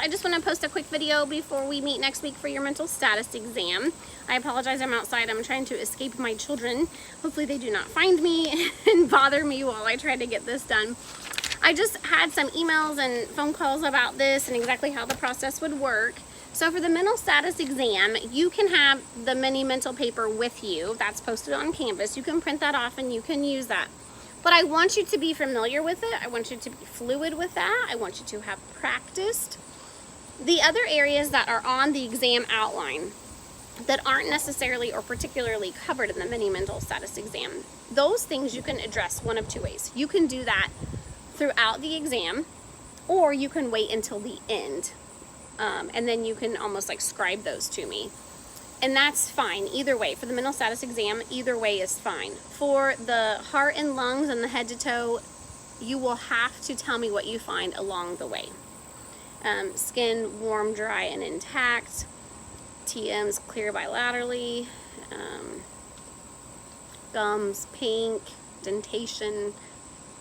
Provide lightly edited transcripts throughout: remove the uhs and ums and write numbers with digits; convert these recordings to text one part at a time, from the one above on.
I just want to post a quick video before we meet next week for your mental status exam. I apologize, I'm outside. I'm trying to escape my children. Hopefully they do not find me and bother me while I try to get this done. I just had some emails and phone calls about this and exactly how the process would work. So for the mental status exam, you can have the mini mental paper with you. That's posted on Canvas. You can print that off and you can use that. But I want you to be familiar with it. I want you to be fluid with that. I want you to have practiced. The other areas that are on the exam outline that aren't necessarily or particularly covered in the mini mental status exam, those things you can address one of two ways. You can do that throughout the exam, or you can wait until the end. And then you can almost like scribe those to me. And that's fine either way. For the mental status exam, either way is fine. For the heart and lungs and the head to toe, you will have to tell me what you find along the way. Skin warm, dry, and intact. TMs clear bilaterally. Gums pink. Dentation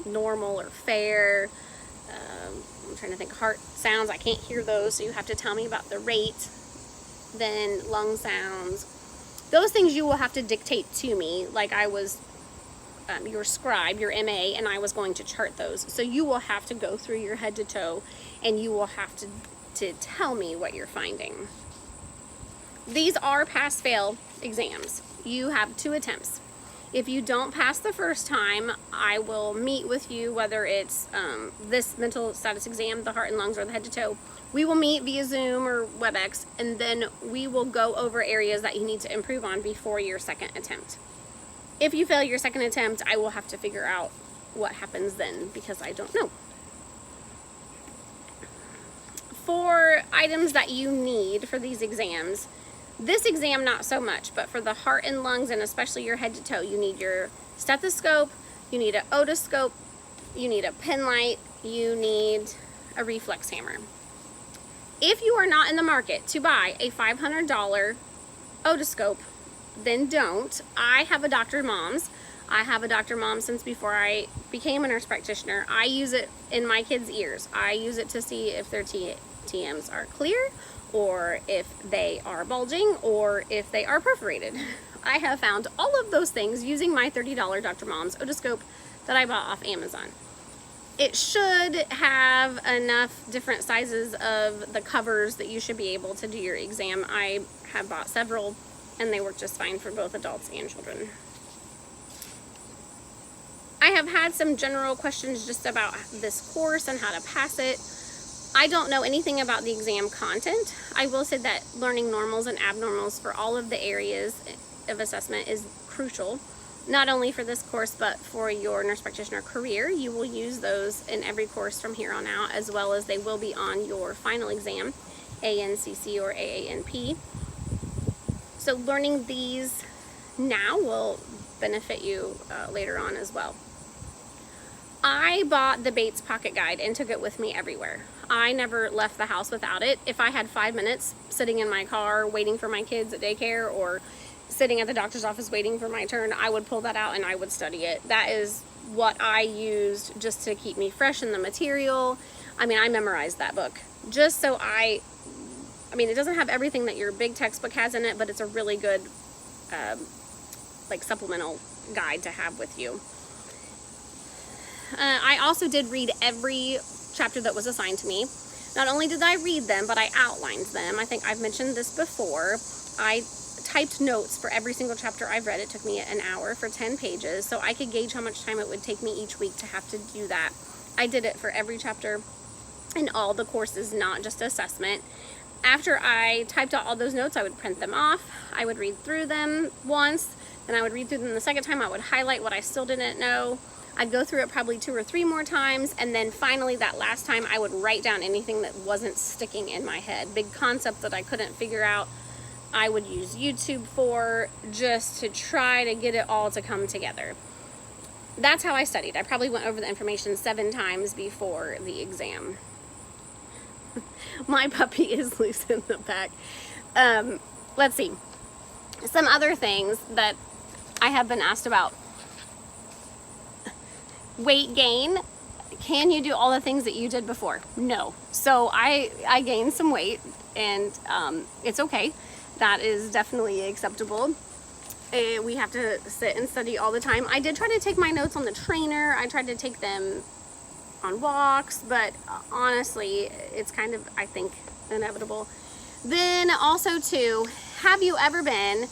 normal or fair. I'm trying to think. Heart sounds, I can't hear those, so you have to tell me about the rate. Then lung sounds. Those things you will have to dictate to me, like I was your scribe, your MA, and I was going to chart those. So you will have to go through your head to toe, and you will have to tell me what you're finding. These are pass-fail exams. You have 2 attempts. If you don't pass the first time, I will meet with you, whether it's this mental status exam, the heart and lungs, or the head to toe. We will meet via Zoom or WebEx, and then we will go over areas that you need to improve on before your second attempt. If you fail your second attempt, I will have to figure out what happens then, because I don't know. For items that you need for these exams, this exam not so much, but for the heart and lungs, and especially your head to toe, you need your stethoscope, you need an otoscope, you need a pen light, you need a reflex hammer. If you are not in the market to buy a $500 otoscope, then don't. I have a Dr. Mom's. I have a Dr. Mom since before I became a nurse practitioner. I use it in my kids' ears. I use it to see if their TMs are clear, or if they are bulging, or if they are perforated. I have found all of those things using my $30 Dr. Mom's otoscope that I bought off Amazon. It should have enough different sizes of the covers that you should be able to do your exam. I have bought several, and they work just fine for both adults and children. I have had some general questions just about this course and how to pass it. I don't know anything about the exam content. I will say that learning normals and abnormals for all of the areas of assessment is crucial, not only for this course, but for your nurse practitioner career. You will use those in every course from here on out, as well as they will be on your final exam, ANCC or AANP. So learning these now will benefit you later on as well. I bought the Bates Pocket Guide and took it with me everywhere. I never left the house without it. If I had 5 minutes sitting in my car waiting for my kids at daycare, or sitting at the doctor's office waiting for my turn, I would pull that out and I would study it. That is what I used just to keep me fresh in the material. I mean, I memorized that book just so I mean, it doesn't have everything that your big textbook has in it, but it's a really good like supplemental guide to have with you. I also did read every chapter that was assigned to me. Not only did I read them, but I outlined them. I think I've mentioned this before. I typed notes for every single chapter I've read. It took me an hour for 10 pages, so I could gauge how much time it would take me each week to have to do that. I did it for every chapter in all the courses, not just assessment. After I typed out all those notes, I would print them off. I would read through them once, then I would read through them the second time. I would highlight what I still didn't know. I'd go through it probably 2 or 3 more times, and then finally that last time I would write down anything that wasn't sticking in my head. Big concept that I couldn't figure out, I would use YouTube for, just to try to get it all to come together. That's how I studied. I probably went over the information 7 times before the exam. My puppy is loose in the back. Let's see. Some other things that I have been asked about. Weight gain Can you do all the things that you did before? No. So I gained some weight, and it's okay. That is definitely acceptable. We have to sit and study all the time. I did try to take my notes on the trainer. I tried to take them on walks, but honestly, it's kind of, I think, inevitable. Then also too, have you ever been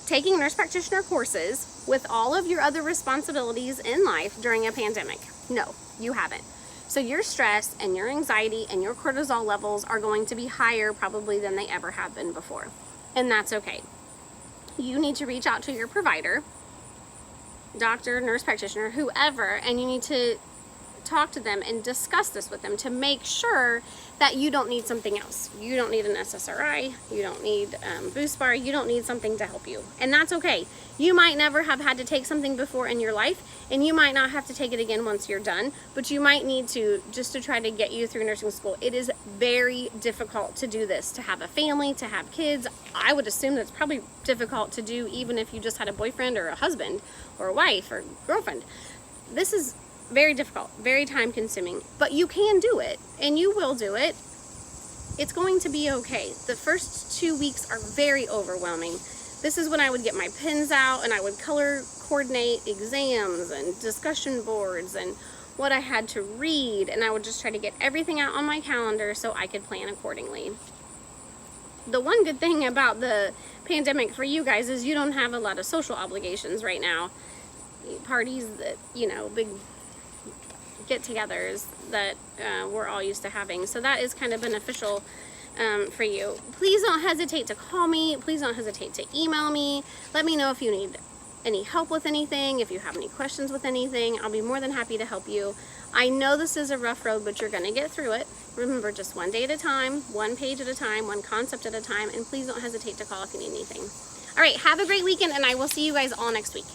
taking nurse practitioner courses with all of your other responsibilities in life during a pandemic? No, you haven't. So your stress and your anxiety and your cortisol levels are going to be higher probably than they ever have been before. And that's okay. You need to reach out to your provider, doctor, nurse practitioner, whoever, and you need to talk to them and discuss this with them to make sure that you don't need something else. You don't need an SSRI, you don't need Boost Bar, you don't need something to help you. And that's okay. You might never have had to take something before in your life, and you might not have to take it again once you're done, but you might need to, just to try to get you through nursing school. It is very difficult to do this, to have a family, to have kids. I would assume that's probably difficult to do even if you just had a boyfriend or a husband or a wife or girlfriend. This is very difficult, very time consuming, but you can do it, and you will do it. It's going to be okay. The first 2 weeks are very overwhelming. This is when I would get my pens out and I would color coordinate exams and discussion boards and what I had to read, and I would just try to get everything out on my calendar so I could plan accordingly. The one good thing about the pandemic for you guys is you don't have a lot of social obligations right now. Parties that, you know, big get-togethers that we're all used to having. So that is kind of beneficial for you. Please don't hesitate to call me. Please don't hesitate to email me. Let me know if you need any help with anything, if you have any questions with anything. I'll be more than happy to help you. I know this is a rough road, but you're going to get through it. Remember, just one day at a time, one page at a time, one concept at a time, and please don't hesitate to call if you need anything. All right, have a great weekend, and I will see you guys all next week.